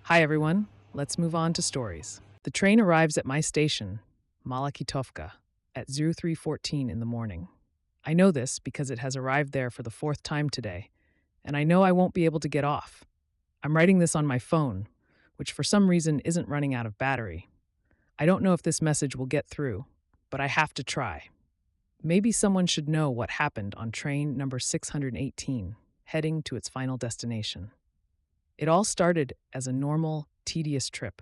Hi, everyone. Let's move on to stories. The train arrives at my station, Malakitovka, at 0314 in the morning. I know this because it has arrived there for the fourth time today, and I know I won't be able to get off. I'm writing this on my phone, which for some reason isn't running out of battery. I don't know if this message will get through, but I have to try. Maybe someone should know what happened on train number 618, heading to its final destination. It all started as a normal, tedious trip.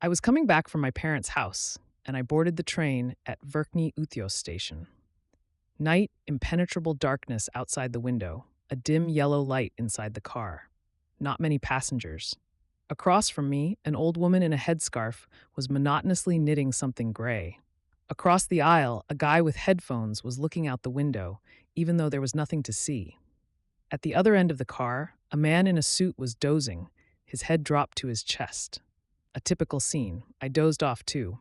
I was coming back from my parents' house, and I boarded the train at Verkhny Uthyos station. Night, impenetrable darkness outside the window, a dim yellow light inside the car. Not many passengers. Across from me, an old woman in a headscarf was monotonously knitting something gray. Across the aisle, a guy with headphones was looking out the window, even though there was nothing to see. At the other end of the car, a man in a suit was dozing, his head dropped to his chest. A typical scene. I dozed off too.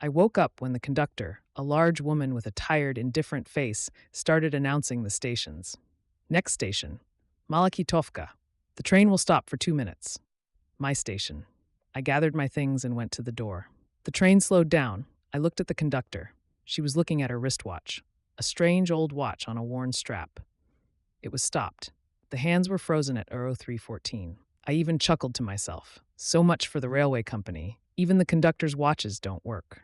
I woke up when the conductor, a large woman with a tired, indifferent face, started announcing the stations. Next station, Malakitovka. The train will stop for 2 minutes. My station. I gathered my things and went to the door. The train slowed down. I looked at the conductor. She was looking at her wristwatch, a strange old watch on a worn strap. It was stopped. The hands were frozen at 0314. I even chuckled to myself. So much for the railway company. Even the conductor's watches don't work.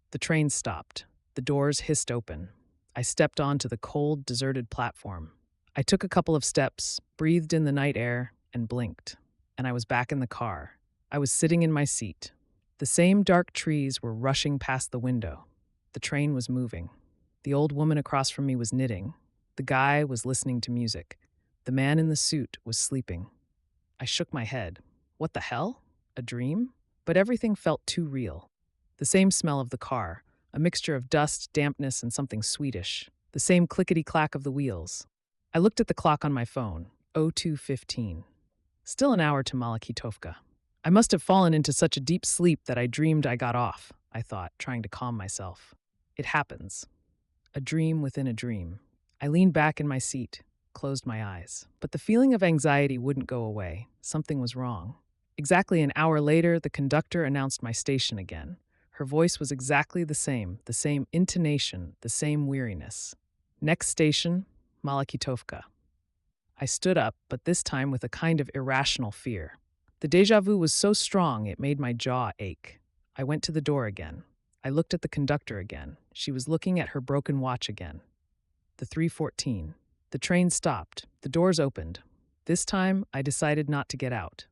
The train stopped. The doors hissed open. I stepped onto the cold, deserted platform. I took a couple of steps, breathed in the night air, and blinked. And I was back in the car. I was sitting in my seat. The same dark trees were rushing past the window. The train was moving. The old woman across from me was knitting. The guy was listening to music. The man in the suit was sleeping. I shook my head. What the hell? A dream? But everything felt too real. The same smell of the car, a mixture of dust, dampness, and something Swedish. The same clickety-clack of the wheels. I looked at the clock on my phone, 0215. Still an hour to Malakitovka. I must have fallen into such a deep sleep that I dreamed I got off, I thought, trying to calm myself. It happens. A dream within a dream. I leaned back in my seat, closed my eyes. But the feeling of anxiety wouldn't go away. Something was wrong. Exactly an hour later, the conductor announced my station again. Her voice was exactly the same intonation, the same weariness. Next station, Malakitovka. I stood up, but this time with a kind of irrational fear. The déjà vu was so strong it made my jaw ache. I went to the door again. I looked at the conductor again. She was looking at her broken watch again. The 3:14. The train stopped. The doors opened. This time, I decided not to get out.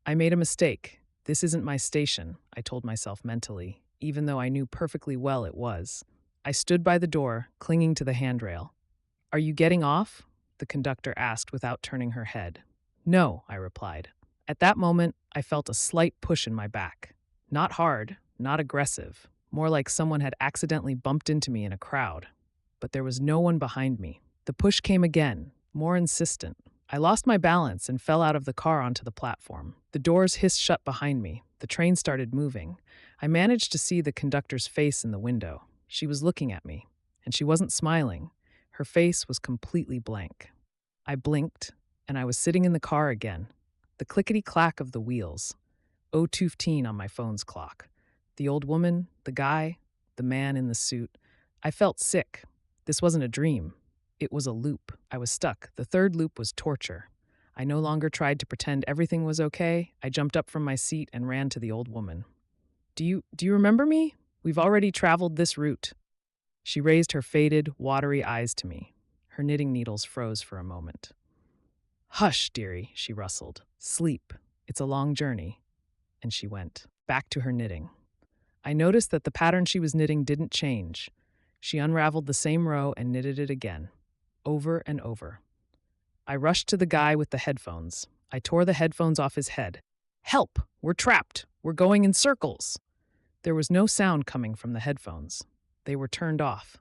I made a mistake. This isn't my station, I told myself mentally, even though I knew perfectly well it was. I stood by the door, clinging to the handrail. Are you getting off? The conductor asked without turning her head. No, I replied. At that moment, I felt a slight push in my back. Not hard, not aggressive, more like someone had accidentally bumped into me in a crowd. But there was no one behind me. The push came again, more insistent. I lost my balance and fell out of the car onto the platform. The doors hissed shut behind me. The train started moving. I managed to see the conductor's face in the window. She was looking at me, and she wasn't smiling. Her face was completely blank. I blinked, and I was sitting in the car again. The clickety-clack of the wheels. 0215 on my phone's clock. The old woman, the guy, the man in the suit. I felt sick. This wasn't a dream. It was a loop. I was stuck. The third loop was torture. I no longer tried to pretend everything was okay. I jumped up from my seat and ran to the old woman. Do you remember me? We've already traveled this route. She raised her faded, watery eyes to me. Her knitting needles froze for a moment. Hush, dearie, she rustled. Sleep. It's a long journey. And she went back to her knitting. I noticed that the pattern she was knitting didn't change. She unraveled the same row and knitted it again, over and over. I rushed to the guy with the headphones. I tore the headphones off his head. Help! We're trapped! We're going in circles! There was no sound coming from the headphones. They were turned off.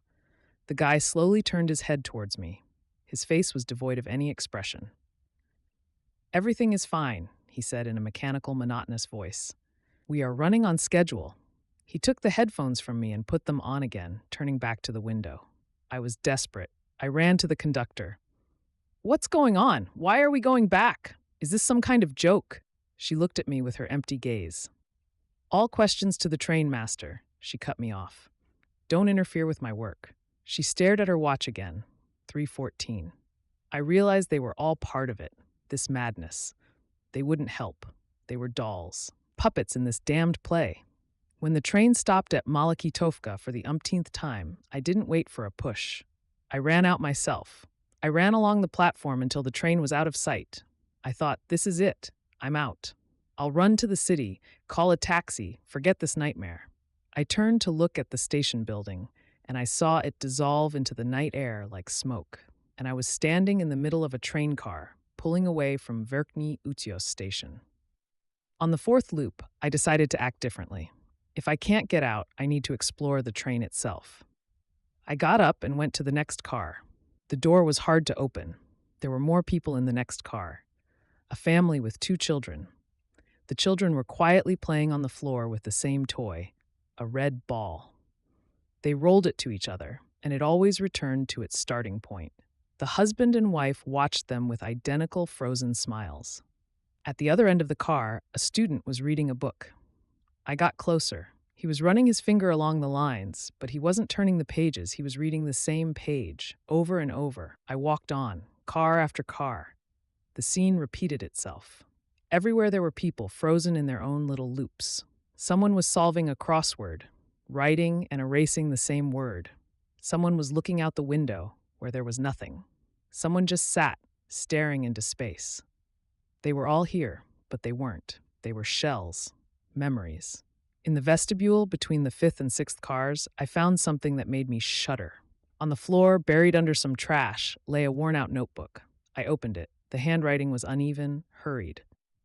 The guy slowly turned his head towards me. His face was devoid of any expression. Everything is fine, he said in a mechanical, monotonous voice. We are running on schedule. He took the headphones from me and put them on again, turning back to the window. I was desperate. I ran to the conductor. What's going on? Why are we going back? Is this some kind of joke? She looked at me with her empty gaze. All questions to the train master, she cut me off. Don't interfere with my work. She stared at her watch again. 3:14. I realized they were all part of it, this madness. They wouldn't help. They were dolls, puppets in this damned play. When the train stopped at Malakitovka for the umpteenth time, I didn't wait for a push. I ran out myself. I ran along the platform until the train was out of sight. I thought, this is it. I'm out. I'll run to the city, call a taxi, forget this nightmare. I turned to look at the station building, and I saw it dissolve into the night air like smoke. And I was standing in the middle of a train car, pulling away from Verkhny Utyos station. On the fourth loop, I decided to act differently. If I can't get out, I need to explore the train itself. I got up and went to the next car. The door was hard to open. There were more people in the next car. A family with 2 children. The children were quietly playing on the floor with the same toy, a red ball. They rolled it to each other, and it always returned to its starting point. The husband and wife watched them with identical frozen smiles. At the other end of the car, a student was reading a book. I got closer. He was running his finger along the lines, but he wasn't turning the pages. He was reading the same page, over and over. I walked on, car after car. The scene repeated itself. Everywhere there were people frozen in their own little loops. Someone was solving a crossword, writing and erasing the same word. Someone was looking out the window, where there was nothing. Someone just sat, staring into space. They were all here, but they weren't. They were shells, memories. In the vestibule between the 5th and 6th cars, I found something that made me shudder. On the floor, buried under some trash, lay a worn-out notebook. I opened it. The handwriting was uneven, hurried.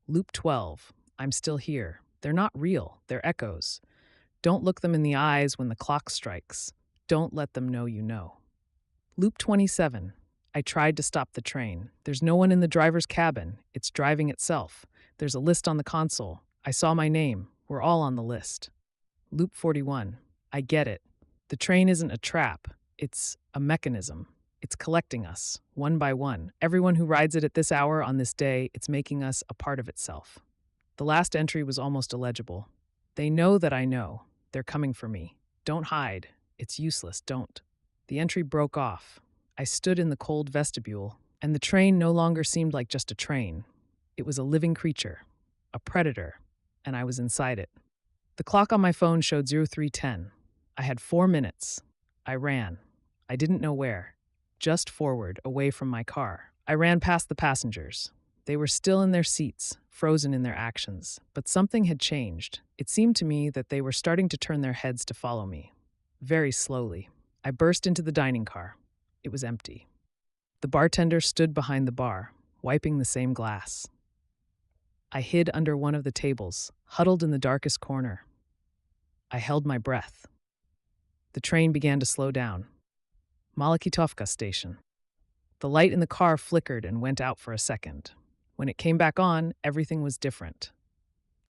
Loop 12. I'm still here. They're not real. They're echoes. Don't look them in the eyes when the clock strikes. Don't let them know you know. Loop 27. I tried to stop the train. There's no one in the driver's cabin. It's driving itself. There's a list on the console. I saw my name. We're all on the list. Loop 41. I get it. The train isn't a trap. It's a mechanism. It's collecting us, one by one. Everyone who rides it at this hour on this day, it's making us a part of itself. The last entry was almost illegible. They know that I know. They're coming for me. Don't hide. It's useless. Don't. The entry broke off. I stood in the cold vestibule, and the train no longer seemed like just a train. It was a living creature, a predator, and I was inside it. The clock on my phone showed 03:10. I had 4 minutes. I ran. I didn't know where. Just forward, away from my car. I ran past the passengers. They were still in their seats, frozen in their actions. But something had changed. It seemed to me that they were starting to turn their heads to follow me. Very slowly. I burst into the dining car. It was empty. The bartender stood behind the bar, wiping the same glass. I hid under one of the tables, huddled in the darkest corner. I held my breath. The train began to slow down. Malakitovka station. The light in the car flickered and went out for a second. When it came back on, everything was different.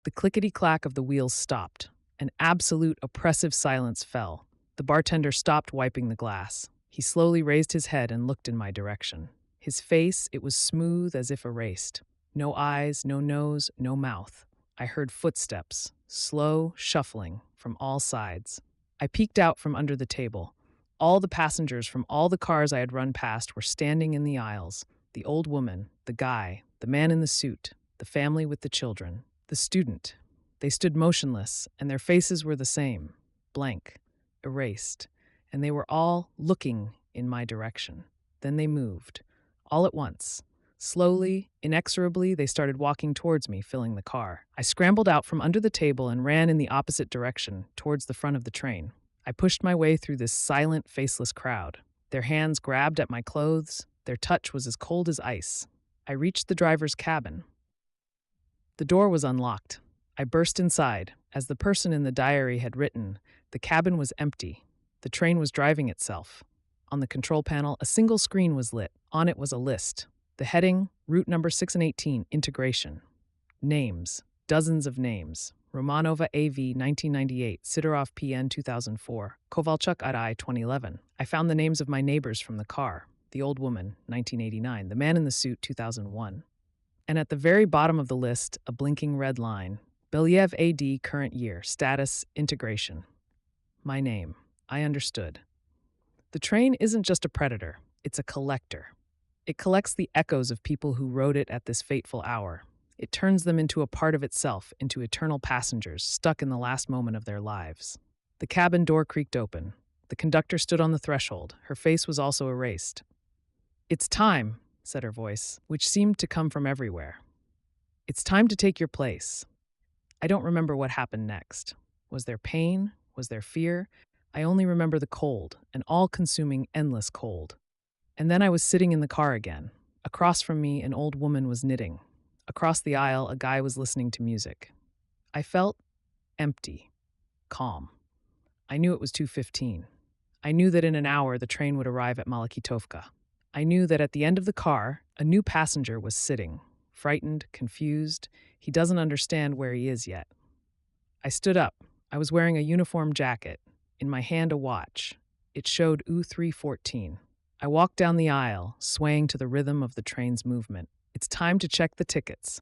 The clickety-clack of the wheels stopped. An absolute oppressive silence fell. The bartender stopped wiping the glass. He slowly raised his head and looked in my direction. His face, it was smooth as if erased. No eyes, no nose, no mouth. I heard footsteps, slow, shuffling, from all sides. I peeked out from under the table. All the passengers from all the cars I had run past were standing in the aisles. The old woman, the guy, the man in the suit, the family with the children, the student. They stood motionless, and their faces were the same, blank, erased, and they were all looking in my direction. Then they moved, all at once. Slowly, inexorably, they started walking towards me, filling the car. I scrambled out from under the table and ran in the opposite direction, towards the front of the train. I pushed my way through this silent, faceless crowd. Their hands grabbed at my clothes. Their touch was as cold as ice. I reached the driver's cabin. The door was unlocked. I burst inside. As the person in the diary had written, the cabin was empty. The train was driving itself. On the control panel, a single screen was lit. On it was a list. The heading, route number 6 and 18, integration. Names, dozens of names. Romanova AV 1998, Sidorov PN 2004, Kovalchuk RI 2011. I found the names of my neighbors from the car. The old woman, 1989. The man in the suit, 2001. And at the very bottom of the list, a blinking red line. Believ AD current year, status, integration. My name. I understood. The train isn't just a predator, it's a collector. It collects the echoes of people who rode it at this fateful hour. It turns them into a part of itself, into eternal passengers stuck in the last moment of their lives. The cabin door creaked open. The conductor stood on the threshold. Her face was also erased. "It's time," said her voice, which seemed to come from everywhere. "It's time to take your place." I don't remember what happened next. Was there pain? Was there fear? I only remember the cold, an all-consuming, endless cold. And then I was sitting in the car again. Across from me, an old woman was knitting. Across the aisle, a guy was listening to music. I felt empty, calm. I knew it was 2:15. I knew that in an hour the train would arrive at Malakitovka. I knew that at the end of the car, a new passenger was sitting, frightened, confused. He doesn't understand where he is yet. I stood up. I was wearing a uniform jacket. In my hand, a watch. It showed U314. I walked down the aisle, swaying to the rhythm of the train's movement. "It's time to check the tickets."